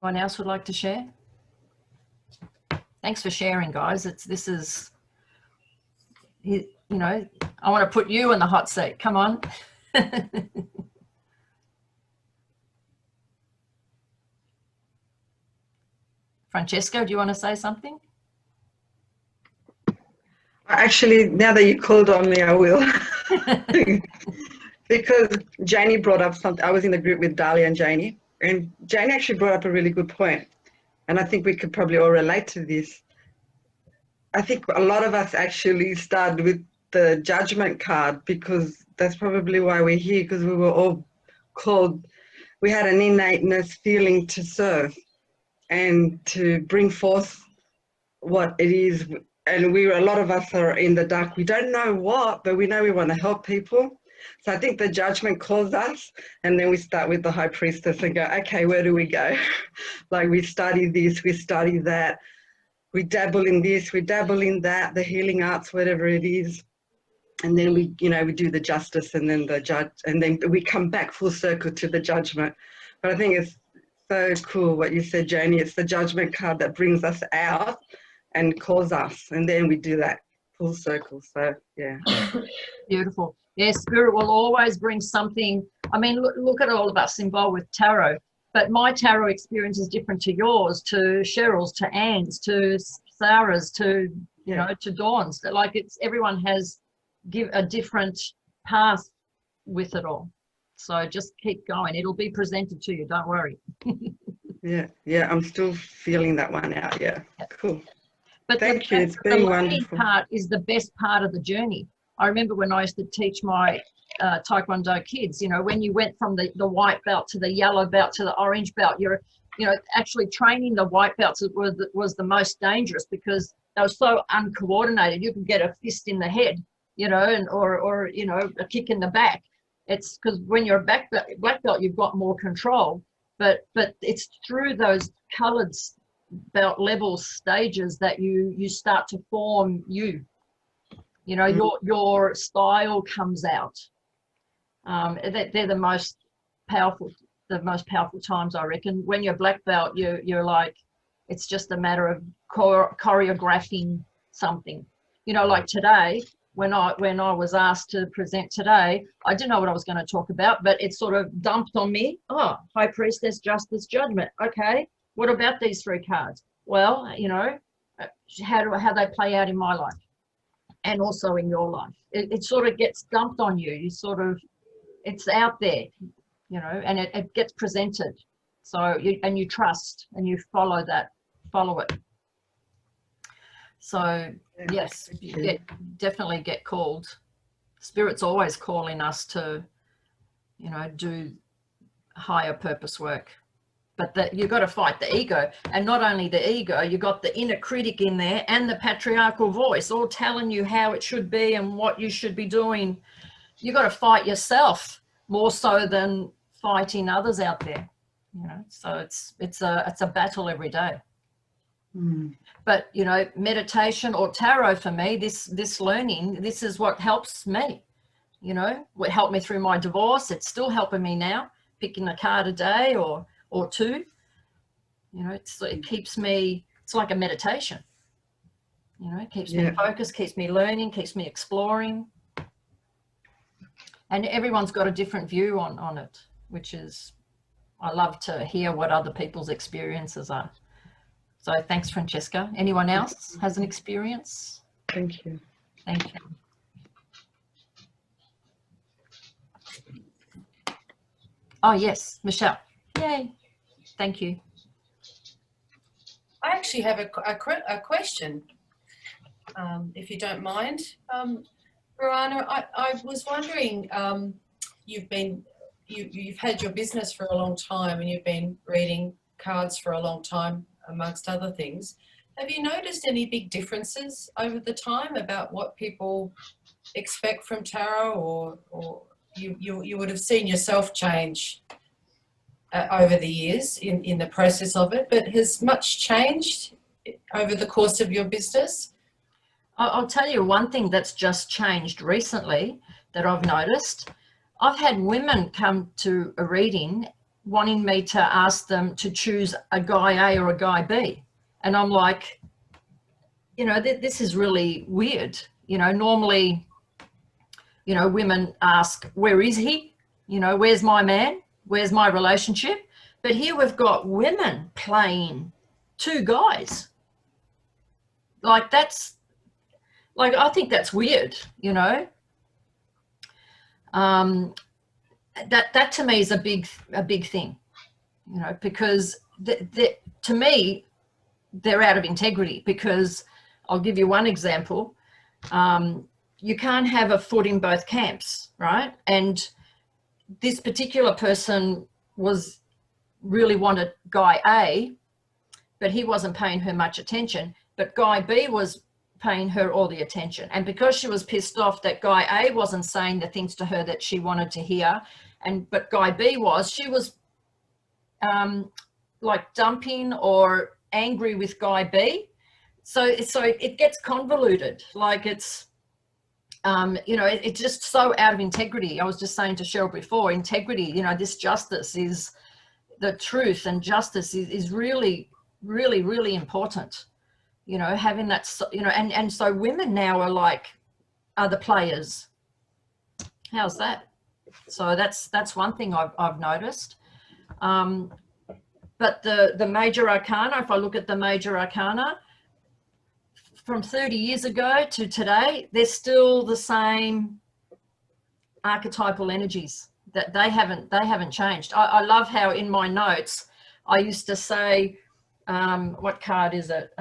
Anyone else would like to share? Thanks for sharing, guys. This is, you know, I want to put you in the hot seat. Come on. Francesco, do you want to say something? Actually, now that you called on me, I will. Because Janie brought up something. I was in the group with Dahlia and Janie actually brought up a really good point. And I think we could probably all relate to this. I think a lot of us actually started with the judgment card, because that's probably why we're here, because we were all called, we had an innateness feeling to serve and to bring forth what it is. And a lot of us are in the dark. We don't know what, but we know we want to help people. So I think the judgment calls us, and then we start with the High Priestess and go, okay, where do we go? Like, we study this, we study that, we dabble in this, we dabble in that, the healing arts, whatever it is. And then we do the justice, and then the judge, and then we come back full circle to the judgment. But I think it's so cool what you said, Janie. It's the judgment card that brings us out and calls us, and then we do that full circle. So yeah. Beautiful. Yeah, spirit will always bring something. I mean, look at all of us involved with tarot, but my tarot experience is different to yours, to Cheryl's, to Anne's, to Sarah's, to to Dawn's. Like, everyone has a different path with it all. So just keep going. It'll be presented to you. Don't worry. Yeah. I'm still feeling that one out. Yeah. Cool. But thank you. It's been wonderful. The part is the best part of the journey. I remember when I used to teach my Taekwondo kids, when you went from the white belt to the yellow belt to the orange belt, you're, actually training the white belts was the most dangerous, because they were so uncoordinated. You could get a fist in the head, or a kick in the back. It's because when you're a black belt, you've got more control. But it's through those coloured belt level stages that you start to form your style comes out. They're the most powerful times, I reckon. When you're black belt, you're like, it's just a matter of choreographing something. Like today, when I was asked to present today, I didn't know what I was going to talk about, but it sort of dumped on me. Oh, High Priestess, Justice, Judgment. Okay, what about these 3 cards? Well, how they play out in my life, and also in your life. It sort of gets dumped on you. It's out there, and it gets presented. So you trust, and you follow it. So yes, definitely get called. Spirit's always calling us to, do higher purpose work. But you've got to fight the ego, and not only the ego, you've got the inner critic in there and the patriarchal voice all telling you how it should be and what you should be doing. You've got to fight yourself more so than fighting others out there. So it's a battle every day. But meditation or tarot, for me, this learning, this is what helps me. What helped me through my divorce. It's still helping me now, picking a card a day or 2. It keeps me, it's like a meditation. It keeps me focused, keeps me learning, keeps me exploring. And everyone's got a different view on it, which is, I love to hear what other people's experiences are. So thanks, Francesca. Anyone else has an experience? Thank you. Thank you. Oh, yes, Michelle. Yay. Thank you. I actually have a question, if you don't mind. Rana, I was wondering, you've had your business for a long time, and you've been reading cards for a long time, amongst other things. Have you noticed any big differences over the time about what people expect from tarot, or you would have seen yourself change over the years in the process of it, but has much changed over the course of your business? I'll tell you one thing that's just changed recently that I've noticed. I've had women come to a reading wanting me to ask them to choose a guy A or a guy B. And I'm like, you know, this is really weird. You know, normally, you know, women ask, where is he? You know, where's my man? Where's my relationship? But here we've got women playing two guys. Like that's, like, I think that's weird, you know. That to me is a big thing, you know, because to me, they're out of integrity. Because I'll give you one example. You can't have a foot in both camps, right? And this particular person really wanted guy A, but he wasn't paying her much attention. But guy B was paying her all the attention. And because she was pissed off that guy A wasn't saying the things to her that she wanted to hear, but guy B was, she was like dumping or angry with guy B. So it gets convoluted. Like it's, you know, it's just so out of integrity. I was just saying to Cheryl before, integrity, you know, this justice is, the truth and justice is really, really, really important. You know, having that, you know, and so women now are like, are the players. How's that? So that's one thing I've noticed. But the major arcana, if I look at the major arcana, from 30 years ago to today, they're still the same archetypal energies. That they haven't changed. I love how in my notes I used to say, what card is it?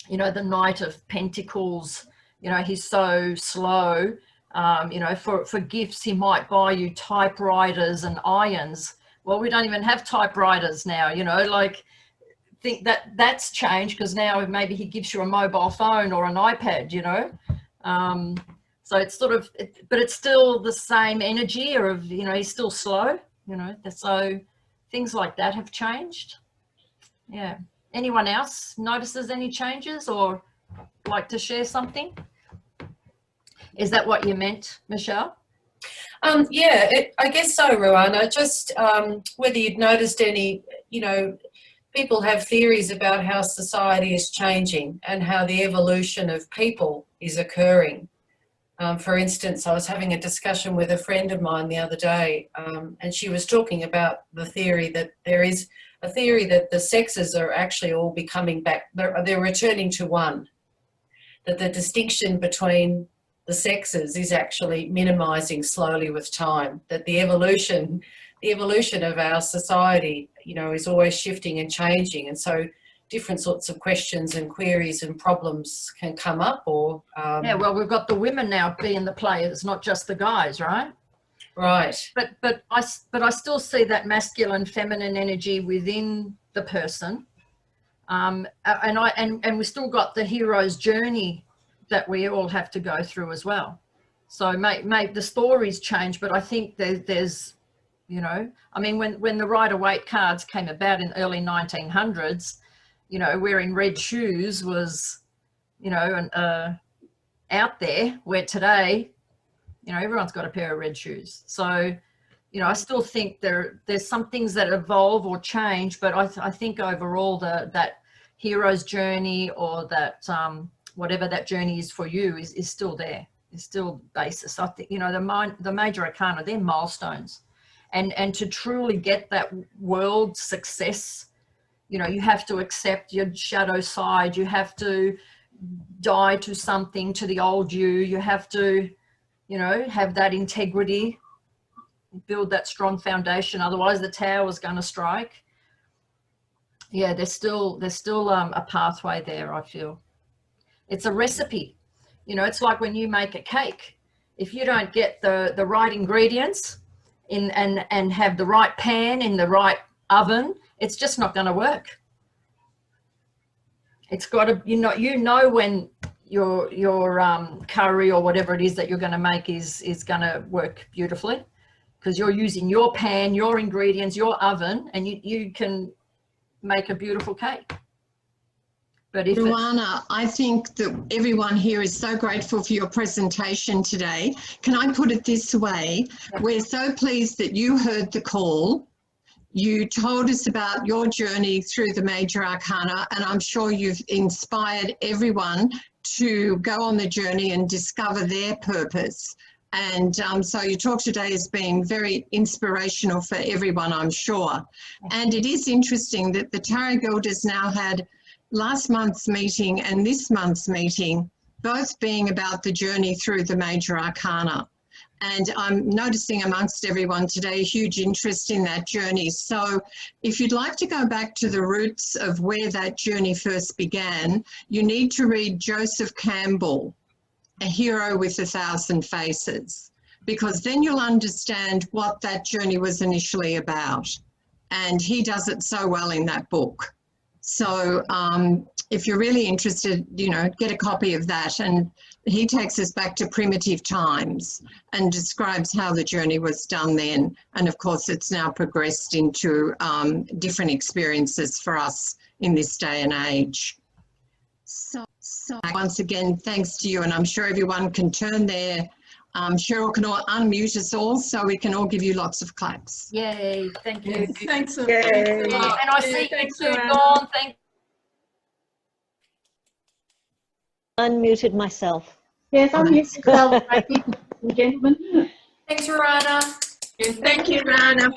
You know, the Knight of Pentacles. You know, he's so slow. You know, for gifts he might buy you typewriters and irons. Well, we don't even have typewriters now. You know, like, think that's changed, because now maybe he gives you a mobile phone or an iPad. You know. So it's sort of, but it's still the same energy of, you know, he's still slow, you know, so things like that have changed. Yeah. Anyone else notices any changes or like to share something? Is that what you meant, Michelle? Yeah, I guess so, Ruana. Just whether you'd noticed any, you know, people have theories about how society is changing and how the evolution of people is occurring. For instance, I was having a discussion with a friend of mine the other day, and she was talking about the theory that there is a theory that the sexes are actually all becoming back, they're returning to one, that the distinction between the sexes is actually minimizing slowly with time, that the evolution of our society, you know, is always shifting and changing. And so different sorts of questions and queries and problems can come up. Or yeah, well, we've got the women now being the players, not just the guys, right? Right. But I still see that masculine, feminine energy within the person, and we still got the hero's journey that we all have to go through as well. So the stories change, but I think there's, you know, I mean, when the Rider-Waite cards came about in the early 1900s. You know, wearing red shoes was, you know, out there, where today, you know, everyone's got a pair of red shoes. So, you know, I still think there's some things that evolve or change, but I think overall that hero's journey, or that whatever that journey is for you is still there. Is still basis. I think, you know, the major arcana, they're milestones, and to truly get that world success, you know, you have to accept your shadow side. You have to die to something, to the old you. You have to, you know, have that integrity, build that strong foundation. Otherwise, the tower is going to strike. Yeah, there's still a pathway there. I feel it's a recipe. You know, it's like when you make a cake. If you don't get the right ingredients in and have the right pan in the right oven, it's just not going to work. It's got to, you know when your curry or whatever it is that you're going to make is going to work beautifully, because you're using your pan, your ingredients, your oven, and you can make a beautiful cake. But if Ruana, I think that everyone here is so grateful for your presentation today. Can I put it this way? We're so pleased that you heard the call. You told us about your journey through the Major Arcana, and I'm sure you've inspired everyone to go on the journey and discover their purpose. And so your talk today has been very inspirational for everyone, I'm sure. And it is interesting that the Tarot Guild has now had last month's meeting and this month's meeting, both being about the journey through the Major Arcana. And I'm noticing amongst everyone today a huge interest in that journey. So if you'd like to go back to the roots of where that journey first began, you need to read Joseph Campbell, A Hero with 1,000 Faces, because then you'll understand what that journey was initially about. And he does it so well in that book. So if you're really interested, you know, get a copy of that. And he takes us back to primitive times and describes how the journey was done then. And of course, it's now progressed into different experiences for us in this day and age. So once again, thanks to you. And I'm sure everyone can turn their, Cheryl can all unmute us all so we can all give you lots of claps. Yay, thank you. Thanks. Yay. And I see you too, Dawn. Thank Unmuted myself. Yes, I'm here myself. Thank you, gentlemen. Thanks, Rana. Thank you, Rana.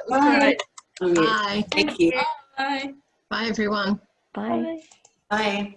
Bye. Bye. Thank you. Bye. Bye, everyone. Bye. Bye.